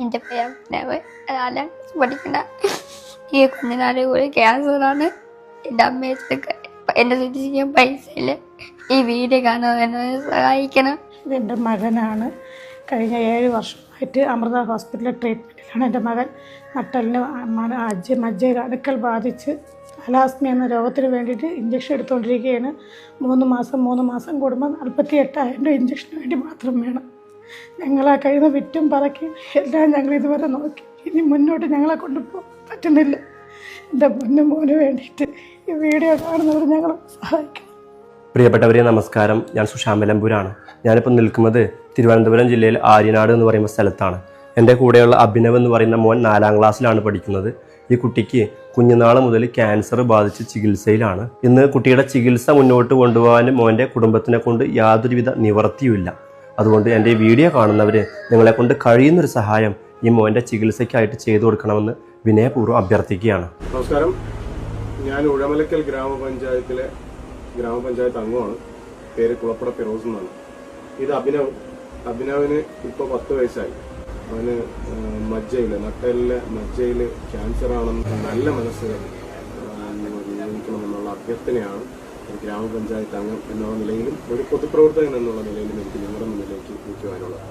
എൻ്റെ പേര് നാലാം ക്ലാസ് പഠിക്കണ ഈ കുഞ്ഞിനാല് കൂടി ക്യാൻസറാണ്. എൻ്റെ അമ്മയൊക്കെ എന്നെ ചികിത്സിക്കാൻ പൈസ ഇല്ല. ഈ വീഡിയോ കാണാൻ എന്നെ സഹായിക്കണം. ഇതെൻ്റെ മകനാണ്. കഴിഞ്ഞ 7 വർഷമായിട്ട് അമൃത ഹോസ്പിറ്റലിലെ ട്രീറ്റ്മെൻറ്റിലാണ് എൻ്റെ മകൻ. നട്ടലിന് മജ്ജയിൽ അണുക്കൾ ബാധിച്ച് അലാസ്മി എന്ന രോഗത്തിന് വേണ്ടിയിട്ട് ഇഞ്ചക്ഷൻ എടുത്തുകൊണ്ടിരിക്കുകയാണ്. 3 മാസം കൂടുമ്പോൾ 48,000 രൂപ ഇഞ്ചക്ഷന് വേണ്ടി മാത്രം വേണം. ഞങ്ങളാ കഴിയുന്ന വിറ്റും പറക്കി എല്ലാം ഞങ്ങൾ ഇതുവരെ നോക്കി. ഇനി മുന്നോട്ട് ഞങ്ങളെ കൊണ്ടുപോകാൻ പറ്റുന്നില്ല. എൻ്റെ മോന് വേണ്ടിയിട്ട് ഈ വീഡിയോ കാണുന്നവർ ഞങ്ങളെ സഹായിക്കണം. പ്രിയപ്പെട്ടവരെ നമസ്കാരം. ഞാൻ സുശാമലംപൂരാണ്. ഞാനിപ്പോൾ നിൽക്കുന്നത് തിരുവനന്തപുരം ജില്ലയിൽ ആര്യനാട് എന്ന് പറയുന്ന സ്ഥലത്താണ്. എൻ്റെ കൂടെയുള്ള അഭിനവ് എന്ന് പറയുന്ന മോൻ 4ാം ക്ലാസ്സിലാണ് പഠിക്കുന്നത്. ഈ കുട്ടിക്ക് കുഞ്ഞുനാൾ മുതൽ ക്യാൻസർ ബാധിച്ച് ചികിത്സയിലാണ്. ഇന്ന് കുട്ടിയുടെ ചികിത്സ മുന്നോട്ട് കൊണ്ടുപോകാൻ മോൻ്റെ കുടുംബത്തിനെ കൊണ്ട് യാതൊരുവിധ നിവർത്തിയുമില്ല. അതുകൊണ്ട് എൻ്റെ ഈ വീഡിയോ കാണുന്നവർ നിങ്ങളെ കൊണ്ട് കഴിയുന്നൊരു സഹായം ഈ മോൻ്റെ ചികിത്സയ്ക്കായിട്ട് ചെയ്തു കൊടുക്കണമെന്ന് വിനയപൂർവ്വം അഭ്യർത്ഥിക്കുകയാണ്. നമസ്കാരം. ഞാൻ ഉഴമലക്കൽ ഗ്രാമപഞ്ചായത്ത് അംഗമാണ്. പേര് കുളപ്പുറ ഫിറോസ് എന്നാണ്. ഇത് അഭിനവിന് ഇപ്പോൾ 10 വയസ്സായി. അവന് നട്ടലിലെ മജ്ജയില് ക്യാൻസർ ആണെന്ന് നല്ല മനസ്സുകൾ നിയന്ത്രിക്കണമെന്നുള്ള അഭ്യർത്ഥനയാണ് ഗ്രാമപഞ്ചായത്ത് അംഗം എന്നുള്ള നിലയിലും ഒരു പൊതുപ്രവർത്തകൻ എന്നുള്ള നിലയിലും എനിക്ക് നിങ്ങളുടെ മുന്നിലേക്ക് നിൽക്കുവാനുള്ളത്.